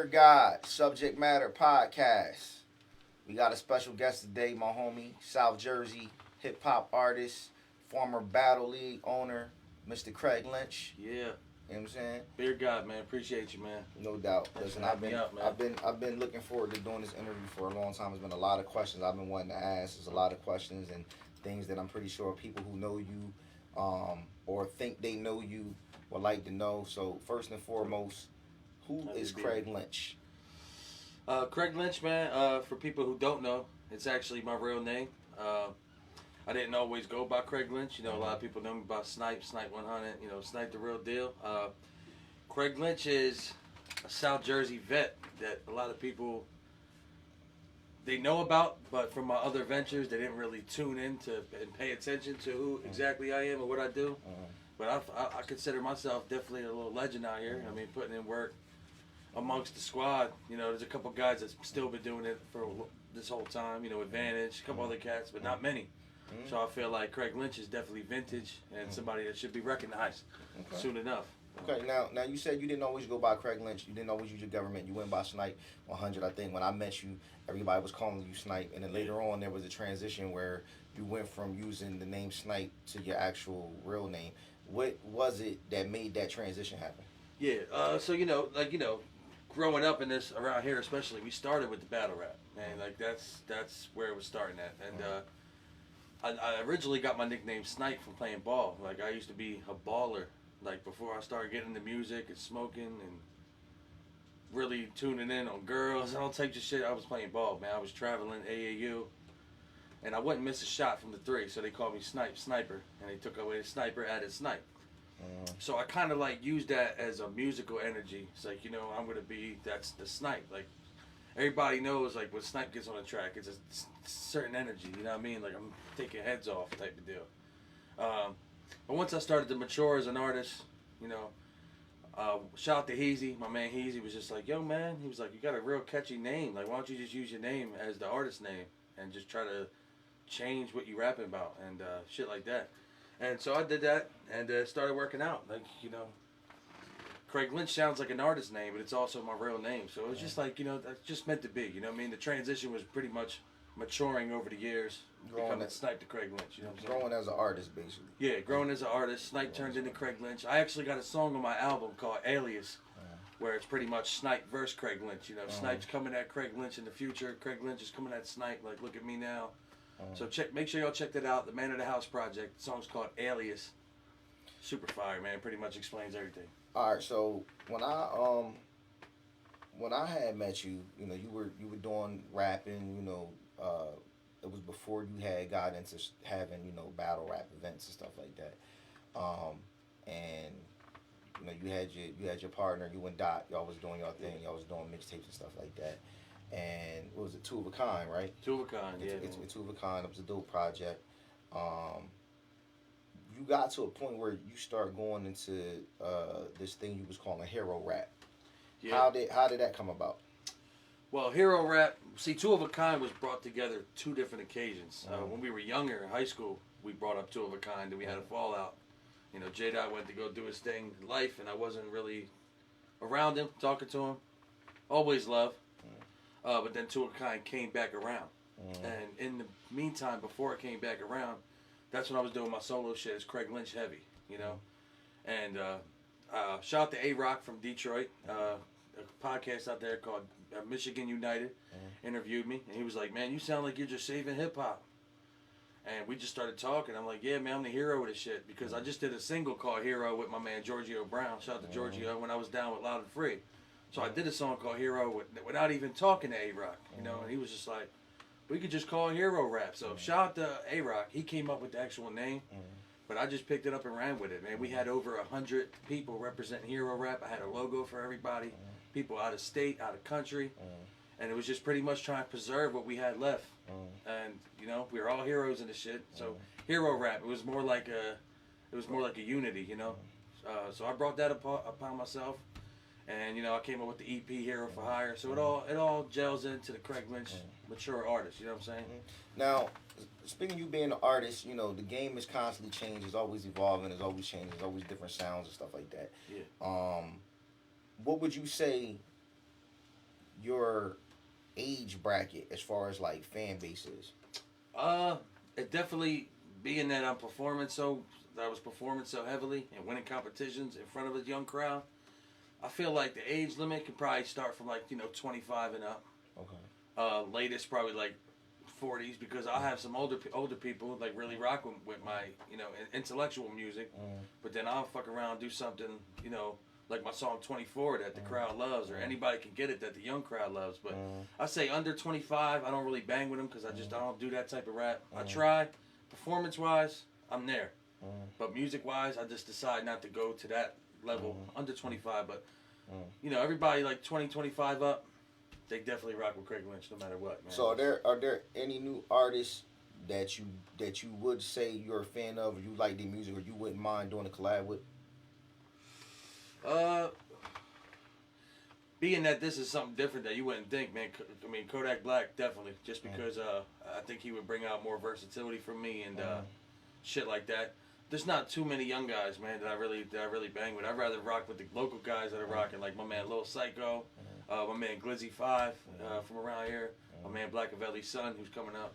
Dear God, Subject Matter Podcast. We got a special guest today, my homie, South Jersey hip hop artist, former Battle League owner, Mr. Craig Lynch. Yeah. You know what I'm saying? Dear God, man, appreciate you, man. No doubt. Thanks Listen, for having me up, man. I've been looking forward to doing this interview for a long time. There's been a lot of questions I've been wanting to ask. There's a lot of questions and things that I'm pretty sure people who know you, or think they know you would like to know. So first and foremost, who is Craig Lynch? Craig Lynch, man, for people who don't know, it's actually my real name. I didn't always go by Craig Lynch. You know, a lot of people know me by Snipe 100, you know, Snipe the real deal. Craig Lynch is a South Jersey vet that a lot of people, they know about, but from my other ventures, they didn't really tune in to and pay attention to who exactly I am and what I do. But I consider myself definitely a little legend out here. I mean, putting in work amongst the squad. You know, there's a couple guys that's still been doing it for this whole time. You know, Advantage, a couple other cats, but not many. So I feel like Craig Lynch is definitely vintage and somebody that should be recognized soon enough. Okay, now you said you didn't always go by Craig Lynch. You didn't always use your government. You went by Snipe 100. I think when I met you, everybody was calling you Snipe, and then later on there was a transition where you went from using the name Snipe to your actual real name. What was it that made that transition happen? Yeah, so growing up in this around here, especially, we started with the battle rap, man. Like that's where it was starting at, and I originally got my nickname Snipe from playing ball. Like I used to be a baller, like before I started getting into music and smoking and really tuning in on girls and all types of shit. I was playing ball, man. I was traveling AAU, and I wouldn't miss a shot from the three, so they called me Sniper, and they took away the sniper, added Snipe. So I kind of like used that as a musical energy. It's like, you know, I'm gonna be, that's the Snipe. Like everybody knows, like when Snipe gets on the track, it's a certain energy. You know what I mean? Like I'm taking heads off type of deal. But once I started to mature as an artist, you know, shout out to Heezy, my man Heezy was just like, yo man, he was like, you got a real catchy name. Like why don't you just use your name as the artist name and just try to change what you rapping about and shit like that. And so I did that and started working out. Like, you know, Craig Lynch sounds like an artist name, but it's also my real name. So it was just like, you know, that's just meant to be. You know what I mean? The transition was pretty much maturing over the years, becoming Snipe to Craig Lynch. You know what I'm saying? Growing as an artist, basically. Yeah, growing as an artist. Snipe turned into Craig Lynch. I actually got a song on my album called Alias, where it's pretty much Snipe versus Craig Lynch. You know, Snipe's coming at Craig Lynch in the future. Craig Lynch is coming at Snipe, like, look at me now. So make sure y'all check that out. The Man of the House project. The song's called Alias. Super fire, man. Pretty much explains everything. All right, so when I had met you, you know, you were doing rapping. You know, it was before you had got into having, you know, battle rap events and stuff like that. And you know, you had your partner, you and Dot. Y'all was doing your thing. Y'all was doing mixtapes and stuff like that. And what was it, Two of a Kind, right? Two of a Kind, yeah. It's Two of a Kind. It was a dope project. You got to a point where you start going into this thing you was calling hero rap. Yeah. How did that come about? Well, hero rap. See, Two of a Kind was brought together two different occasions. When we were younger in high school, we brought up Two of a Kind, and we had a fallout. You know, J-Dot went to go do his thing in life, and I wasn't really around him, talking to him. Always love. But then Two of a Kind came back around. And in the meantime, before it came back around, that's when I was doing my solo shit as Craig Lynch Heavy, you know. And shout out to A-Rock from Detroit, a podcast out there called Michigan United, interviewed me. And he was like, man, you sound like you're just saving hip-hop. And we just started talking. I'm like, yeah, man, I'm the hero of this shit. Because I just did a single called Hero with my man Giorgio Brown. Shout out to Giorgio when I was down with Loud and Free. So I did a song called Hero without even talking to A-Rock, you know, and he was just like, we could just call it hero rap. So shout out to A-Rock. He came up with the actual name, but I just picked it up and ran with it, man. We had over 100 people representing hero rap. I had a logo for everybody, people out of state, out of country, and it was just pretty much trying to preserve what we had left. And, you know, we were all heroes in the shit. So hero rap, it was more like a unity, you know. So I brought that upon myself. And, you know, I came up with the EP Hero for Hire. So it all gels into the Craig Lynch mature artist, you know what I'm saying? Now, speaking of you being an artist, you know, the game is constantly changing. It's always evolving. It's always changing. There's always different sounds and stuff like that. Yeah. What would you say your age bracket as far as like fan bases? It definitely being that I was performing so heavily and winning competitions in front of a young crowd. I feel like the age limit can probably start from like 25 and up. Okay. Latest probably like 40s because I have some older people like really rock with my intellectual music, but then I'll fuck around and do something like my song 24 that the crowd loves or anybody can get it that the young crowd loves. But I say under 25, I don't really bang with them because I don't do that type of rap. I try performance wise, I'm there, but music wise, I just decide not to go to that level under 25. But everybody like 20, 25 up. They definitely rock with Craig Lynch no matter what, man. So are there any new artists that you would say you're a fan of, or you like their music, or you wouldn't mind doing a collab with? Being that this is something different that you wouldn't think, man. I mean, Kodak Black definitely, just because I think he would bring out more versatility from me and shit like that. There's not too many young guys, man, that I really bang with. I'd rather rock with the local guys that are rocking, like my man Lil Psycho. My man Glizzy 5 from around here. My man Blackavelli's son who's coming up.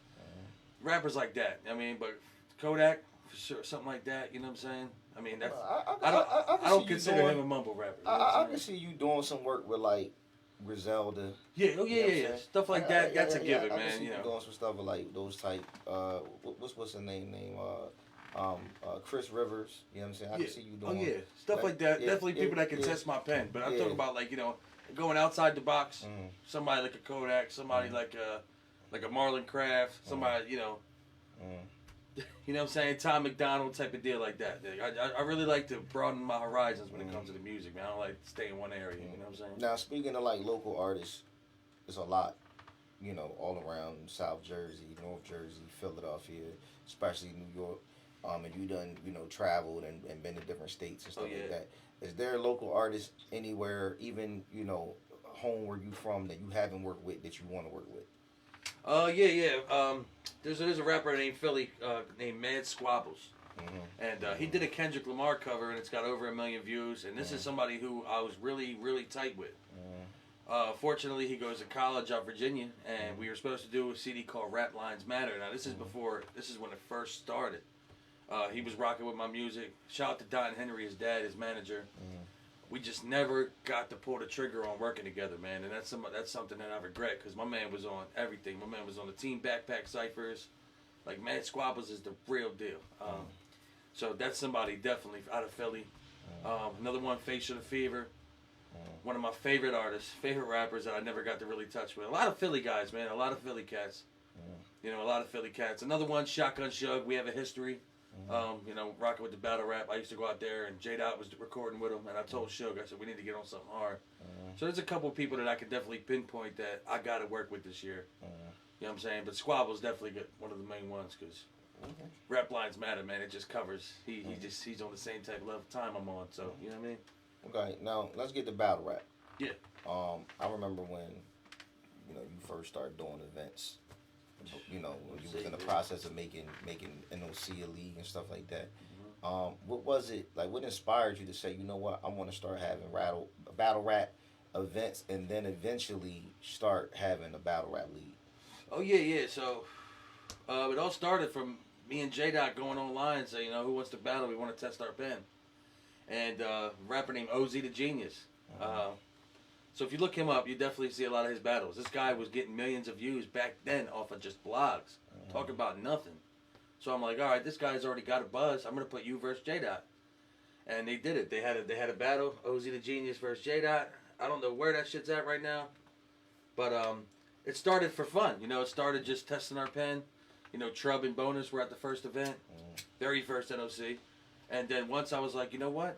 Rappers like that. I mean, but Kodak, for sure, something like that. You know what I'm saying? I mean, that's I don't consider him a mumble rapper. You know I can see you doing some work with like Griselda. Yeah, yeah. Stuff like that. That's a given, man. I can see you doing some stuff with like those type. What's the name? Chris Rivers. You know what I'm saying? I can see you doing. Stuff like that. Definitely people that can test my pen. But I'm talking about like going outside the box. Somebody like a Kodak. Somebody like a Marlon Craft. Somebody you know what I'm saying? Tom McDonald type of deal like that. I really like to broaden my horizons when it comes to the music, man. I don't like to stay in one area. You know what I'm saying? Now speaking of like local artists, there's a lot. All around South Jersey, North Jersey, Philadelphia, especially New York. And you done, traveled and been to different states and stuff like that. Is there a local artist anywhere, even, home where you from, that you haven't worked with that you want to work with? There's a rapper named Philly named Mad Squabbles. And he did a Kendrick Lamar cover, and it's got over 1 million views. And this is somebody who I was really, really tight with. Fortunately, he goes to college out Virginia, and we were supposed to do a CD called Rap Lines Matter. Now, this is when it first started. He was rocking with my music. Shout out to Don Henry, his dad, his manager. We just never got to pull the trigger on working together, man. And that's something that I regret because my man was on everything. My man was on the Team Backpack Cyphers. Like, Mad Squabbles is the real deal. So that's somebody definitely out of Philly. Another one, Facial the Fever. One of my favorite artists, favorite rappers that I never got to really touch with. A lot of Philly guys, man. A lot of Philly cats. A lot of Philly cats. Another one, Shotgun Shug. We have a history. Rocking with the battle rap. I used to go out there and J-Dot was recording with him, and I told Shug, I said, we need to get on something hard. So there's a couple of people that I could definitely pinpoint that I got to work with this year. You know what I'm saying? But Squabble's definitely one of the main ones because Rap Lines Matter, man. It just covers. He's on the same type of level time I'm on. So you know what I mean? Okay, now let's get to battle rap. Yeah. I remember when you first started doing events. When you was in the process of making NOC a league and stuff like that. What was it like? What inspired you to say, you know what, I want to start having battle rap events, and then eventually start having a battle rap league? Oh yeah. So it all started from me and J-Dot going online and saying, who wants to battle? We want to test our pen. And a rapper named OZ the Genius. So if you look him up, you definitely see a lot of his battles. This guy was getting millions of views back then off of just blogs, talking about nothing. So I'm like, all right, this guy's already got a buzz. I'm gonna put you versus J-Dot. And they did it. They had a battle, OZ the Genius versus J-Dot. I don't know where that shit's at right now, but it started for fun. It started just testing our pen. Trub and Bonus were at the first event, very first NOC. And then once I was like, you know what?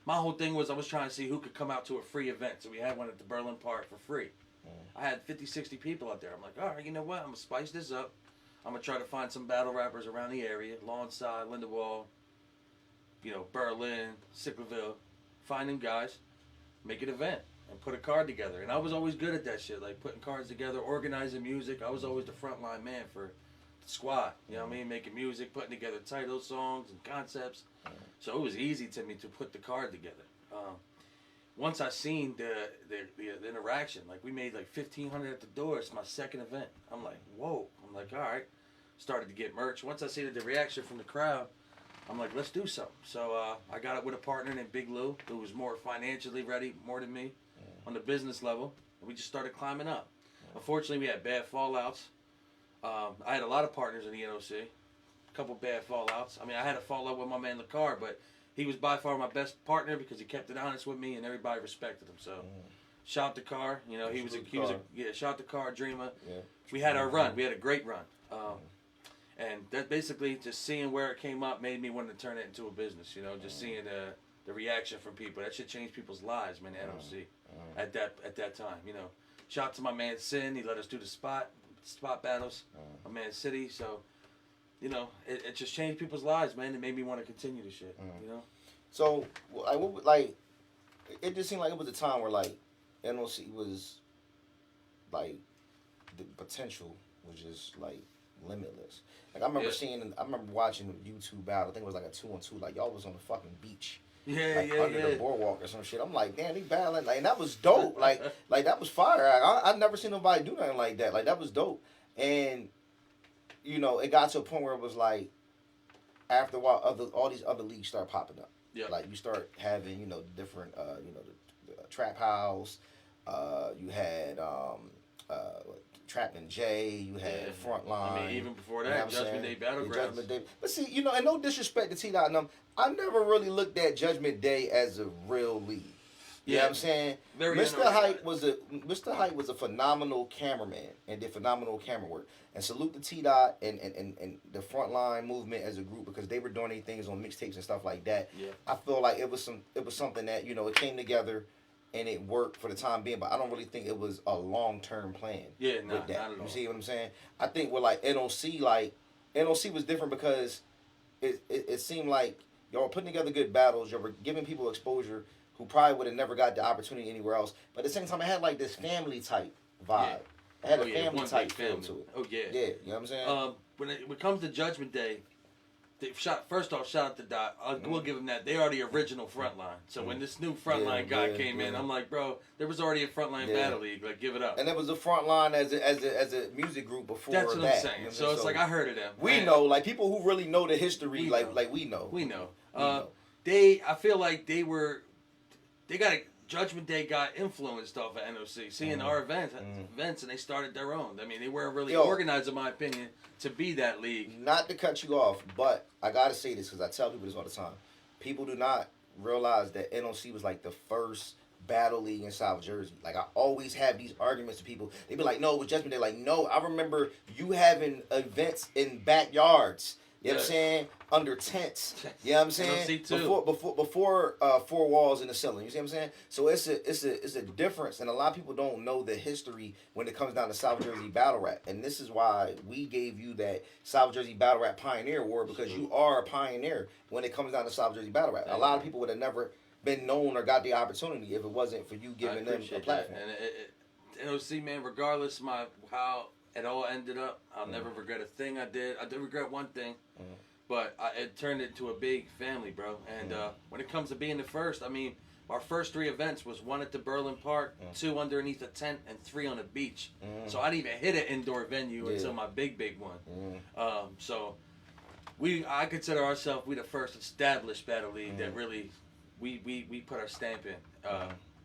My whole thing was I was trying to see who could come out to a free event. So we had one at the Berlin Park for free. I had 50, 60 people out there. I'm like, all right, you know what? I'm going to spice this up. I'm going to try to find some battle rappers around the area. Lawnside, Lindenwold, Berlin, Sicklerville. Find them guys, make an event, and put a card together. And I was always good at that shit, like putting cards together, organizing music. I was always the frontline man for the squad. You know what I mean? Making music, putting together titles, songs, and concepts. So it was easy to me to put the card together. once I seen the interaction, like we made like 1,500 at the door. It's my second event. I'm like, whoa. I'm like, all right. Started to get merch. Once I see the reaction from the crowd, I'm like, let's do something. So I got up with a partner named Big Lou, who was more financially ready, more than me, on the business level. And we just started climbing up. Unfortunately, we had bad fallouts. I had a lot of partners in the NOC. A couple bad fallouts. I mean, I had a fallout with my man Lacar, but he was by far my best partner because he kept it honest with me and everybody respected him. So, shout out to Car. You know, he was a shout out to Car, Dreamer. Yeah. We had our run. We had a great run. And that basically, just seeing where it came up made me want to turn it into a business. You know, just seeing the reaction from people. That should change people's lives, man. The NOC at that time. You know, shout out to my man Sin. He let us do the spot battles. My man City. So, you know, it just changed people's lives, man. It made me want to continue the shit. You know. So, like, it just seemed like it was a time where like NOC was like the potential was just like limitless. Like I remember watching YouTube battle. I think it was like a 2-on-2. Like y'all was on the fucking beach. Under the boardwalk or some shit. I'm like, damn, they battling. Like, and that was dope. like that was fire. I've never seen nobody do nothing like that. Like that was dope. And you know, it got to a point where it was like, after a while, all these other leagues start popping up. Yeah. Like you start having, you know, different, you know, the Trap House. You had Trap and J. You had Frontline. I mean, even before that, you know Judgment Day Battlegrounds. Judgment Day. But see, you know, and no disrespect to T-Dot and them, I never really looked at Judgment Day as a real league. You know what I'm saying? Mr. Hype was a phenomenal cameraman and did phenomenal camera work. And salute to T-Dot and the Frontline movement as a group because they were doing their things on mixtapes and stuff like that. Yeah. I feel like it was something that, you know, it came together and it worked for the time being, but I don't really think it was a long-term plan. Yeah, not at all. You see what I'm saying? I think with like NOC was different because it seemed like y'all were putting together good battles, y'all were giving people exposure who probably would have never got the opportunity anywhere else. But at the same time, it had like this family type vibe. It had a family type feel to it. Oh, yeah. Yeah, you know what I'm saying? When it comes to Judgment Day, first off, shout out to Dot. We'll give him that. They are the original Frontline. So when this new Frontline guy came in, I'm like, bro, there was already a Frontline battle league. Like, give it up. And there was a Frontline as a music group before that. That's what I'm saying. So it's like I heard of them. We know, like people who really know the history, like we know. We know. I feel like they got a Judgment Day got influenced off of NOC, seeing our events, and they started their own. I mean, they weren't really organized, in my opinion, to be that league. Not to cut you off, but I gotta say this because I tell people this all the time. People do not realize that NOC was like the first battle league in South Jersey. Like I always have these arguments with people. They be like, "No, it was Judgment Day." Like, no, I remember you having events in backyards. You know what I'm saying? Under tents. You know what I'm saying? Before four walls in the ceiling. You see what I'm saying? So it's a difference, and a lot of people don't know the history when it comes down to South Jersey battle rap. And this is why we gave you that South Jersey battle rap pioneer award, because you are a pioneer when it comes down to South Jersey battle rap. A lot of people would have never been known or got the opportunity if it wasn't for you giving them a platform. And NOC, man, regardless of how it all ended up, I'll never regret a thing I did. I did regret one thing, but it turned into a big family, bro. And when it comes to being the first, I mean, our first 3 events was 1 at the Berlin Park, 2 underneath a tent, and 3 on the beach. So I didn't even hit an indoor venue until my big one. So I consider ourselves the first established battle league that really we put our stamp in.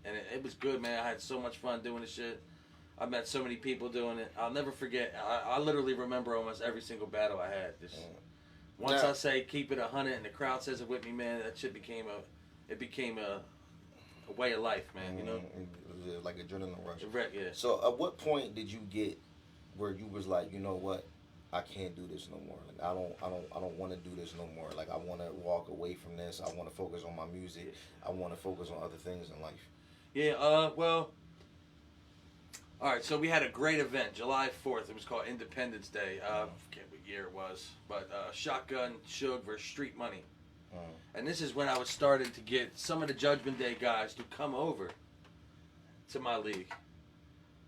And it was good, man. I had so much fun doing this shit. I met so many people doing it. I'll never forget. I literally remember almost every single battle I had. Once I say keep it 100 and the crowd says it with me, man, that shit became a way of life, man. You know, it was like adrenaline rush. Yeah. So at what point did you get where you was like, you know what, I can't do this no more. Like I don't want to do this no more. Like I want to walk away from this. I want to focus on my music. I want to focus on other things in life. Yeah. Well. All right, so we had a great event, July 4th. It was called Independence Day. I forget what year it was, but Shotgun, Suge versus Street Money. And this is when I was starting to get some of the Judgment Day guys to come over to my league.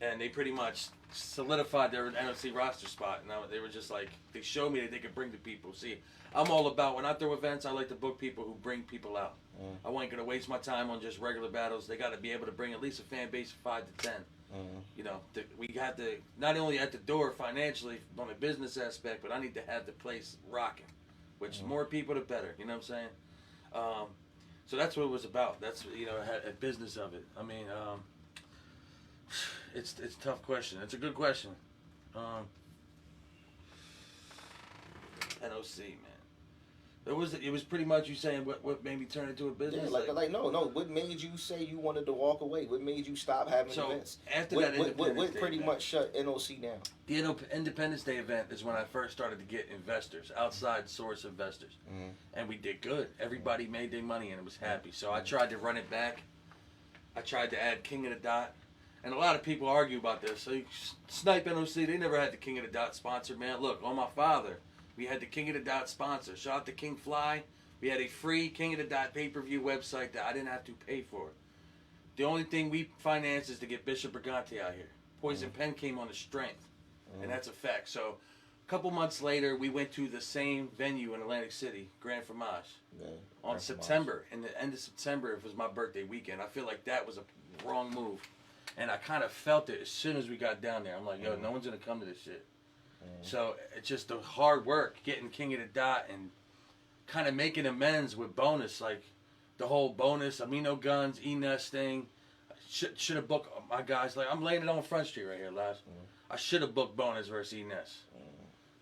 and they pretty much solidified their NOC roster spot. And they were just like, they showed me that they could bring the people. See, I'm all about, when I throw events, I like to book people who bring people out. I wasn't going to waste my time on just regular battles. They got to be able to bring at least a fan base of 5 to 10. You know, we have to, not only at the door financially on a business aspect, but I need to have the place rocking. Which more people, the better. You know what I'm saying? So that's what it was about. That's, you know, a business of it. I mean, it's a tough question. It's a good question. NOC, man. It was pretty much you saying what made me turn into a business. Yeah, no. What made you say you wanted to walk away? What made you stop having events? After what pretty much shut NOC down? The Independence Day event is when I first started to get investors, outside source investors, and we did good. Everybody made their money and was happy. So I tried to run it back. I tried to add King of the Dot, and a lot of people argue about this. So Snipe NOC, they never had the King of the Dot sponsor, man. Look, on my father. We had the King of the Dot sponsor. Shout out to King Fly. We had a free King of the Dot pay-per-view website that I didn't have to pay for. The only thing we financed is to get Bishop Brigante out here. Poison Pen came on the strength, and that's a fact. So a couple months later, we went to the same venue in Atlantic City, Grand Fromage, on September. In the end of September, it was my birthday weekend. I feel like that was a wrong move, and I kind of felt it as soon as we got down there. I'm like, yo, no one's going to come to this shit. So it's just the hard work, getting King of the Dot and kind of making amends with bonus, like the whole bonus, amino guns, E-Nest thing. Should have booked my guys. Like, I'm laying it on Front Street right here, Laz. I should have booked bonus versus E-Nest.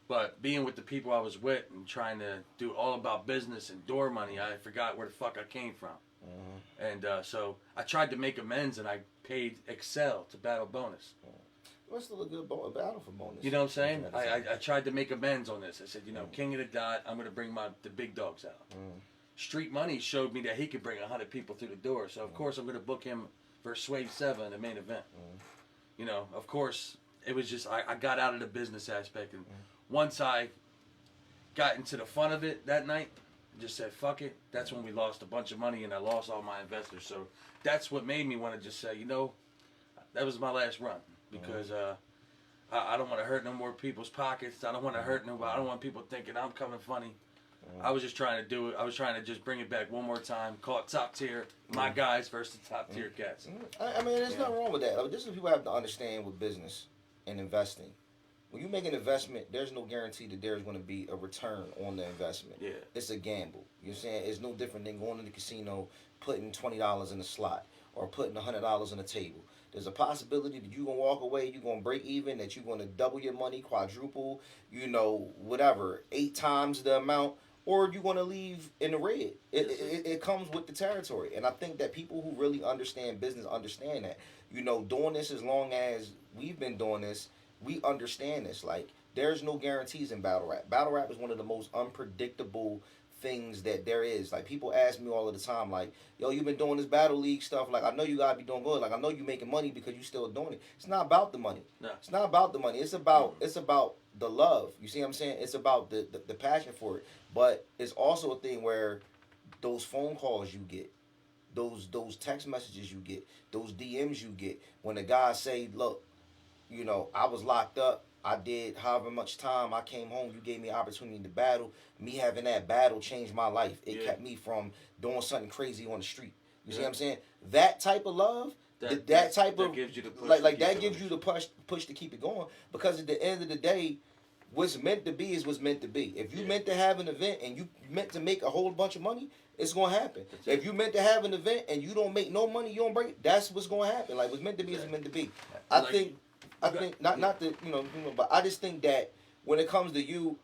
But being with the people I was with and trying to do all about business and door money, I forgot where the fuck I came from. And so I tried to make amends, and I paid Excel to battle bonus. Well, still a good battle for bonus. You know what I'm saying? I tried to make amends on this. I said, you know, King of the Dot, I'm going to bring the big dogs out. Street Money showed me that he could bring 100 people through the door. So, of course, I'm going to book him for Swave 7 in the main event. You know, of course, it was just, I got out of the business aspect. And once I got into the fun of it that night, just said, fuck it. That's when we lost a bunch of money and I lost all my investors. So that's what made me want to just say, you know, that was my last run. Because I don't want to hurt no more people's pockets. I don't want to hurt nobody. I don't want people thinking I'm coming funny. I was just trying to do it. I was trying to just bring it back one more time. Call it top tier. My guys versus the top tier cats. I mean, there's nothing wrong with that. This is what people have to understand with business and investing. When you make an investment, there's no guarantee that there's going to be a return on the investment. Yeah. It's a gamble. You're saying it's no different than going to the casino, putting $20 in a slot or putting $100 on the table. There's a possibility that you're going to walk away, you're going to break even, that you're going to double your money, quadruple, you know, whatever, 8 times the amount, or you're going to leave in the red. It comes with the territory. And I think that people who really understand business understand that. You know, doing this as long as we've been doing this, we understand this. Like, there's no guarantees in battle rap. Battle rap is one of the most unpredictable things that there is. Like, people ask me all of the time, like, yo, you've been doing this battle league stuff, like, I know you gotta be doing good, like, I know you making money because you still doing it. It's not about the money. No. It's not about the money. It's about the love. You see what I'm saying? It's about the passion for it. But it's also a thing where those phone calls you get, those text messages you get, those DMs you get, when the guys say, look, you know, I was locked up, I did however much time, I came home, you gave me opportunity to battle. Me having that battle changed my life. It kept me from doing something crazy on the street. You see what I'm saying? That type of love, that type of, gives you the push like that gives you the push to keep it going. Because at the end of the day, what's meant to be is what's meant to be. If you meant to have an event and you meant to make a whole bunch of money, it's gonna happen. If you meant to have an event and you don't make no money, you don't break. That's what's gonna happen. Like, what's meant to be is meant to be. I think not that you know, but I just think that when it comes to you,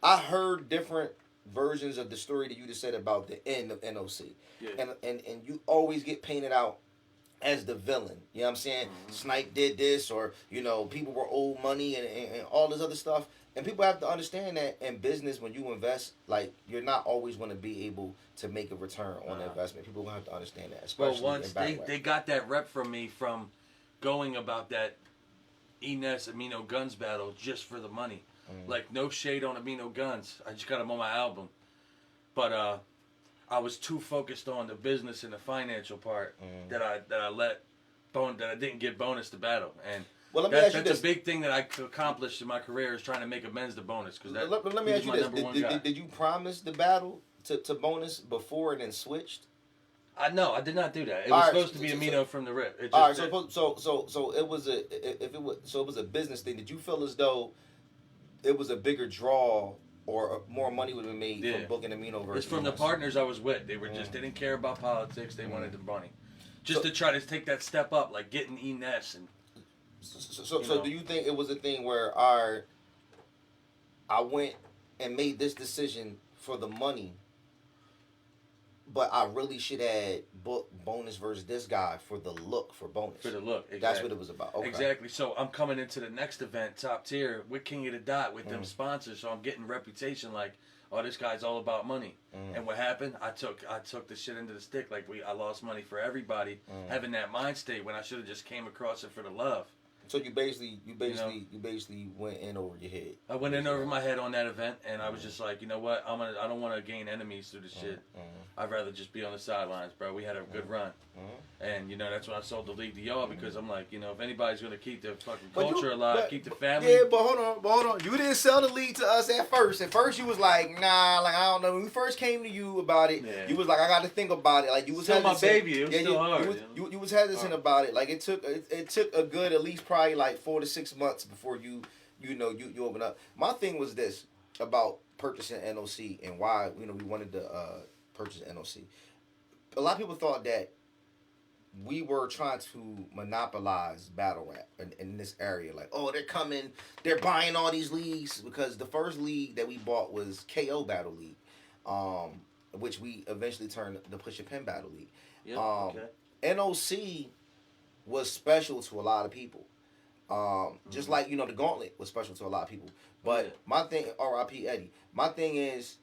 I heard different versions of the story that you just said about the end of NOC, and you always get painted out as the villain. You know what I'm saying? Snipe did this, or you know, people were owed money and all this other stuff. And people have to understand that in business, when you invest, like, you're not always going to be able to make a return on the investment. People have to understand that, especially once they got that rep from me from going about that E-Nest Amino Guns battle just for the money. Like, no shade on Amino Guns. I just got them on my album. But I was too focused on the business and the financial part that I let that I didn't get bonus to battle, and Well, let me ask you that's this. a big thing that I accomplished in my career is trying to make amends to bonus because that Let me he ask was you my this: number one guy. did you promise the battle to bonus before and then switched? No, I did not do that. It All was right, supposed to be Amino from the rip. It just All right, so it was it was a business thing. Did you feel as though it was a bigger draw or more money would have been made from booking Amino versus? It's from the partners I was with. They were just they didn't care about politics. They wanted the money, just to try to take that step up, like getting Ines and. So do you think it was a thing where I went and made this decision for the money, but I really should have booked bonus versus this guy for the look for bonus? For the look, exactly. That's what it was about. Okay. Exactly. So I'm coming into the next event, top tier, with King of the Dot, with them sponsors. So I'm getting reputation like, oh, this guy's all about money. And what happened? I took the shit into the stick. Like I lost money for everybody, having that mind state when I should have just came across it for the love. So you basically went in over your head. I went in over my head on that event, and I was just like, you know what? I don't want to gain enemies through this shit. I'd rather just be on the sidelines, bro. We had a good run, and that's when I sold the league to y'all because I'm like, if anybody's gonna keep the fucking culture alive, keep the family. Yeah, but hold on. You didn't sell the league to us at first. At first, you was like, nah, like I don't know. When we first came to you about it, you was like, I got to think about it. Like you was still my hesitant. baby. It was still hard. You was hesitant about it. Like it took a good at least probably like 4 to 6 months before you open up. My thing was this about purchasing NOC and why we wanted to purchase NOC. A lot of people thought that we were trying to monopolize battle rap in this area. Like, oh, they're buying all these leagues because the first league that we bought was KO Battle League, which we eventually turned the Push a Pin Battle League. Yep, okay. NOC was special to a lot of people. Just like the Gauntlet was special to a lot of people. But my thing, R.I.P. Eddie. My thing is,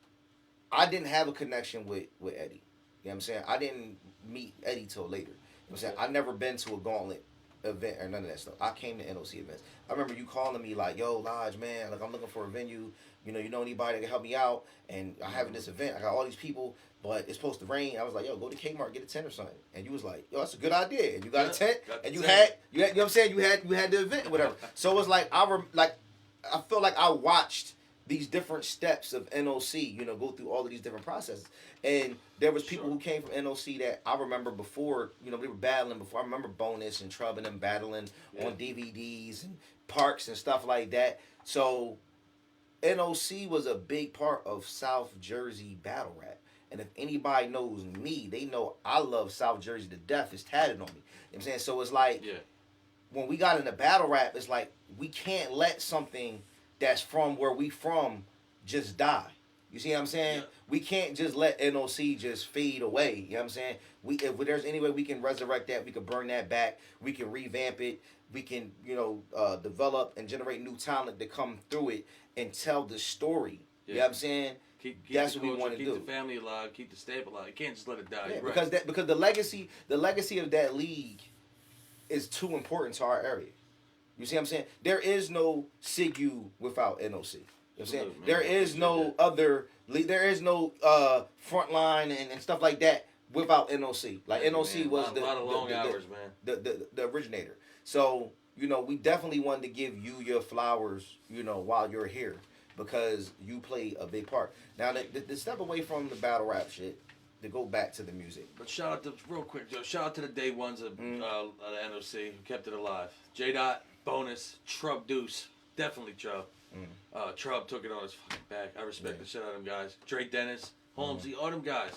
I didn't have a connection with Eddie. You know what I'm saying? I didn't meet Eddie till later. You know what I'm saying? I never been to a Gauntlet event or none of that stuff. I came to NOC events. I remember you calling me like, "Yo, Lodge, man, like I'm looking for a venue. You know anybody that can help me out? And I'm having this event. I got all these people, but it's supposed to rain." I was like, "Yo, go to Kmart, get a tent or something." And you was like, "Yo, that's a good idea." And you got a tent, and you had, you know what I'm saying? You had the event, whatever. So it was like I feel like I watched these different steps of NOC, go through all of these different processes. And there was people who came from NOC that I remember before, we were battling before. I remember Bonus and Trub and them battling on DVDs and Parks and stuff like that. So NOC was a big part of South Jersey battle rap. And if anybody knows me, they know I love South Jersey to death. It's tatted on me. You know what I'm saying? So it's like, when we got into battle rap, it's like, we can't let something that's from where we from just die. You see what I'm saying? Yeah. We can't just let NOC just fade away. You know what I'm saying? If there's any way we can resurrect that, we can bring that back, we can revamp it, we can, develop and generate new talent to come through it and tell the story. Yeah. You know what I'm saying? Keep that's what we want to do. Keep the family alive, keep the stable alive. You can't just let it die. Yeah, right. because the legacy of that league is too important to our area. You see what I'm saying? There is no SIGU without NOC. You know what I'm saying? There is no other league. There is no frontline and stuff like that without NOC. Like NOC was a lot of long hours, man. The originator. So we definitely wanted to give you your flowers, while you're here, because you play a big part. Now, to step away from the battle rap shit, to go back to the music. But shout out to, real quick, Joe, shout out to the day ones of the NOC who kept it alive. J-Dot, Bonus, Trub Deuce, definitely Trub. Trub took it on his fucking back. I respect the shit out of them guys. Drake Dennis, Holmesy, all them guys.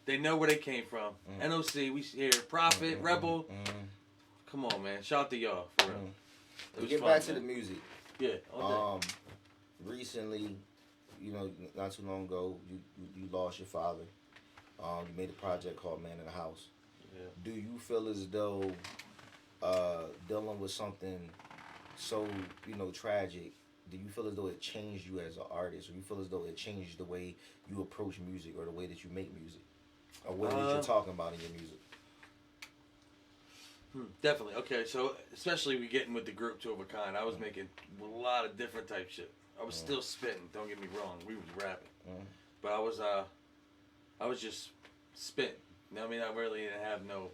They know where they came from. NOC, we here. Prophet, Rebel. Come on, man. Shout out to y'all, for real. To get back to the music. Yeah, all day. Recently, not too long ago, you lost your father. You made a project called Man in the House. Yeah. Do you feel as though dealing with something so tragic, do you feel as though it changed you as an artist, or you feel as though it changed the way you approach music or the way that you make music, or what it is you're talking about in your music? Definitely. Okay, so especially we getting with the group Two of a Kind, I was making a lot of different type shit. I was still spitting. Don't get me wrong. We was rapping, but I was just spitting. You know what I mean? I really didn't have no.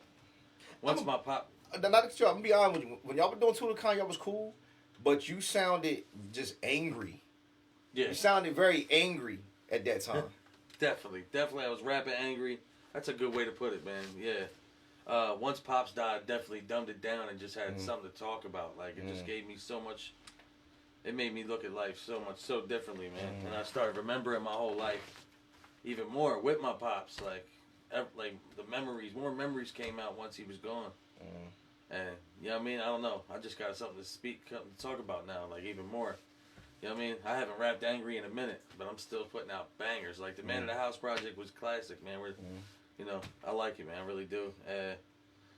Once my pop. not that I'm gonna be honest with you. When y'all were doing Two of a Kind, y'all was cool, but you sounded just angry. Yeah. You sounded very angry at that time. Definitely. I was rapping angry. That's a good way to put it, man. Yeah. Once Pops died, definitely dumbed it down and just had something to talk about. Like, it just gave me so much. It made me look at life so differently, man. And I started remembering my whole life even more with my pops. Like more memories came out once he was gone. And you know what I mean? I don't know. I just got something to talk about now, like even more. You know what I mean? I haven't rapped angry in a minute, but I'm still putting out bangers. Like the Man of the House project was classic, man. You know, I like it, man. I really do.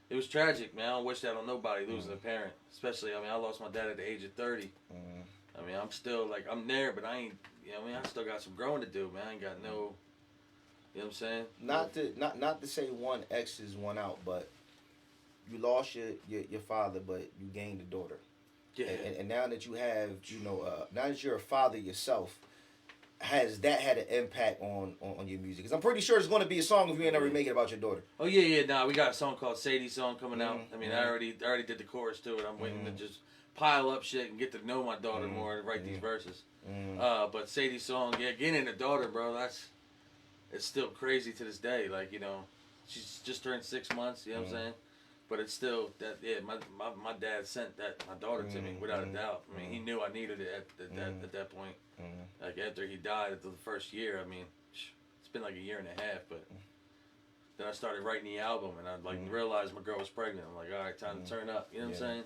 It was tragic, man. I don't wish that on nobody losing a parent. Especially, I mean, I lost my dad at the age of 30. I mean, I'm still, like, I'm there, but I ain't, you know what I mean? I still got some growing to do, man. I ain't got no, you know what I'm saying? Not to say one X is one out, but you lost your father, but you gained a daughter. Yeah. And now that you have, now that you're a father yourself, has that had an impact on your music? Because I'm pretty sure it's going to be a song if you ain't ever make it about your daughter. Oh yeah. Nah, we got a song called Sadie's Song coming out. I mean, I already did the chorus to it. I'm waiting to just pile up shit and get to know my daughter more and write these verses. But Sadie's Song, yeah, getting a daughter, bro. It's still crazy to this day. Like, you know, she's just turned 6 months. You know what I'm saying? But it's still that. Yeah, my dad sent my daughter to me without a doubt. I mean, he knew I needed it at that point. Like after he died after the first year, I mean, it's been like a year and a half. But then I started writing the album, and I realized my girl was pregnant. I'm like, all right, time to turn up. You know what I'm saying?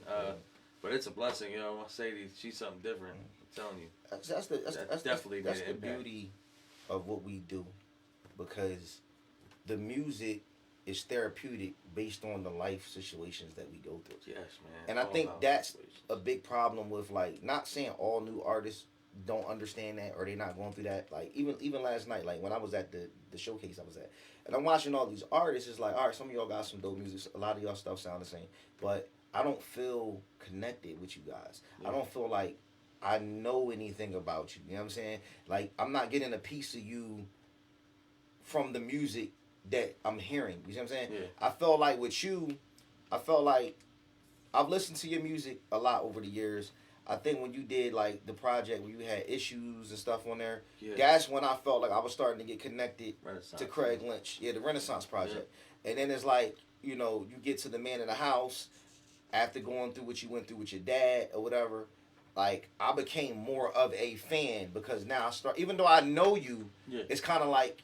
But it's a blessing, you know. My Sadie, she's something different. I'm telling you. That's definitely that's made the an impact. beauty of what we do, because the music is therapeutic based on the life situations that we go through. Yes, man. And I think that's a big problem with, like, not saying all new artists don't understand that or they're not going through that. Like even last night, like when I was at the showcase I was at, and I'm watching all these artists, it's like, all right, some of y'all got some dope music, a lot of y'all stuff sound the same, but I don't feel connected with you guys. I don't feel like I know anything about you. You know what I'm saying? Like, I'm not getting a piece of you from the music that I'm hearing. You see what I'm saying? Yeah. I felt like with you, I felt like I've listened to your music a lot over the years. I think when you did, like, the project where you had issues and stuff on there, that's when I felt like I was starting to get connected to Craig Lynch. Yeah, the Renaissance Project. Yeah. And then it's like, you know, you get to the Man in the House after going through what you went through with your dad or whatever. Like, I became more of a fan because now even though I know you, it's kind of like,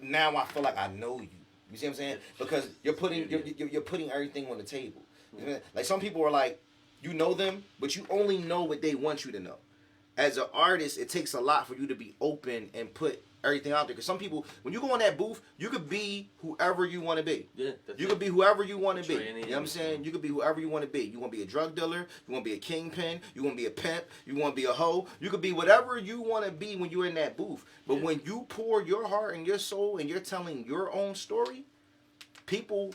now I feel like I know you. You see what I'm saying? Because you're putting everything on the table. You know? Like, some people are like, you know them, but you only know what they want you to know. As an artist, it takes a lot for you to be open and put everything out there. Because some people, when you go in that booth, you could be whoever you want to be. Yeah, you could be whoever you want to be. You know what I'm saying? You could be whoever you want to be. You want to be a drug dealer. You want to be a kingpin. You want to be a pimp. You want to be a hoe. You could be whatever you want to be when you're in that booth. But when you pour your heart and your soul and you're telling your own story, people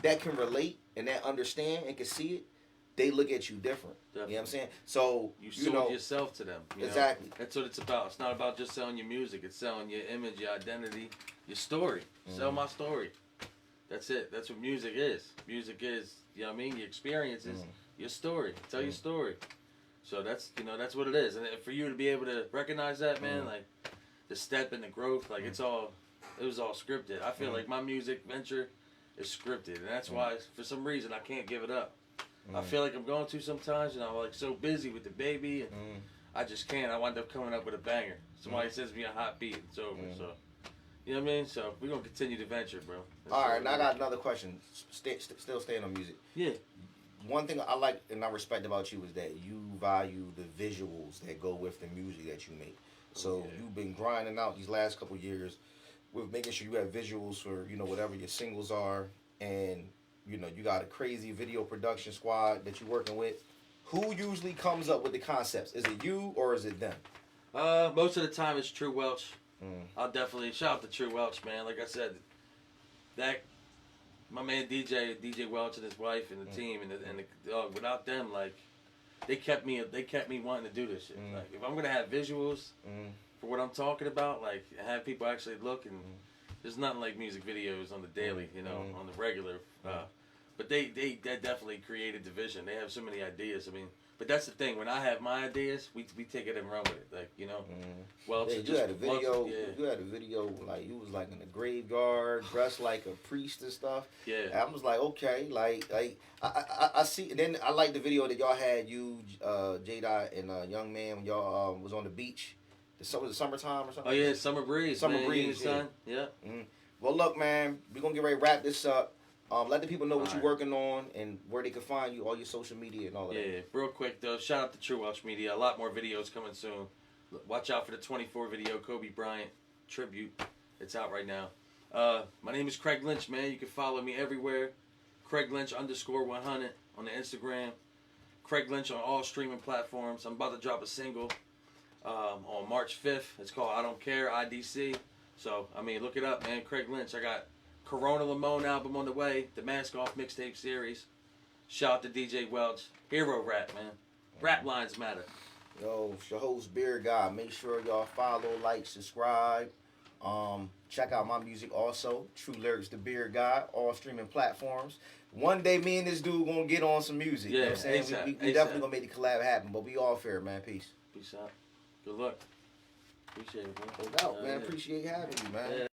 that can relate and that understand and can see it, they look at you different. Definitely. You know what I'm saying? So you sold yourself to them. Exactly. That's what it's about. It's not about just selling your music. It's selling your image, your identity, your story. Sell my story. That's it. That's what music is. Music is, you know what I mean? Your experiences, your story. Tell your story. So that's, you know, that's what it is. And for you to be able to recognize that, man, like the step and the growth, like it was all scripted. I feel like my music venture is scripted, and that's why for some reason I can't give it up. I feel like I'm going to sometimes, and I'm like so busy with the baby, and I just can't. I wind up coming up with a banger. Somebody sends me a hot beat, it's over. So, you know what I mean? So we're gonna continue the venture, bro. All right, now I got another question. Still staying on music. Yeah. One thing I like and I respect about you is that you value the visuals that go with the music that you make. So you've been grinding out these last couple years with making sure you have visuals for, you know, whatever your singles are, and you know, you got a crazy video production squad that you're working with. Who usually comes up with the concepts? Is it you or is it them? Most of the time it's True Welch. I'll definitely shout out to True Welch, man. Like I said, my man DJ Welch and his wife and the team and the dog. Without them, like they kept me wanting to do this shit. Like if I'm gonna have visuals for what I'm talking about, like have people actually look, and there's nothing like music videos on the daily, you know, on the regular. But they definitely created division. They have so many ideas. I mean, but that's the thing. When I have my ideas, we take it and run with it. Like, you know. Well, Yeah, you had a video. You had a video like you was like in the graveyard, dressed like a priest and stuff. Yeah. And I was like, okay, like I see. And then I like the video that y'all had you, J Dot and Young Man when y'all was on the beach. Was it summertime or something? Oh yeah, summer breeze. Summer man. breeze. Yeah. Yeah. Well, look, man, we're gonna get ready to wrap this up. Let the people know what All you're right. working on and where they can find you, all your social media and all of that. Yeah, real quick though, shout out to True Welsh Media. A lot more videos coming soon. Watch out for the 24 video Kobe Bryant tribute. It's out right now. My name is Craig Lynch, man. You can follow me everywhere. Craig Lynch _100 on the Instagram. Craig Lynch on all streaming platforms. I'm about to drop a single on March 5th. It's called I Don't Care, IDC. So, I mean, look it up, man. Craig Lynch. I got Corona Limone album on the way. The Mask Off mixtape series. Shout out to DJ Welch. Hero rap, man. Rap lines matter. Yo, it's your host Beer Guy. Make sure y'all follow, like, subscribe. Check out my music also. True Lyrics the Beer Guy. All streaming platforms. One day me and this dude gonna get on some music. Yeah, you know what I'm saying? ASAP, We ASAP. definitely gonna make the collab happen, but we all fair, man. Peace. Peace out. Good luck. Appreciate it, man. No doubt, man. Yeah. Appreciate having you, man. Yeah.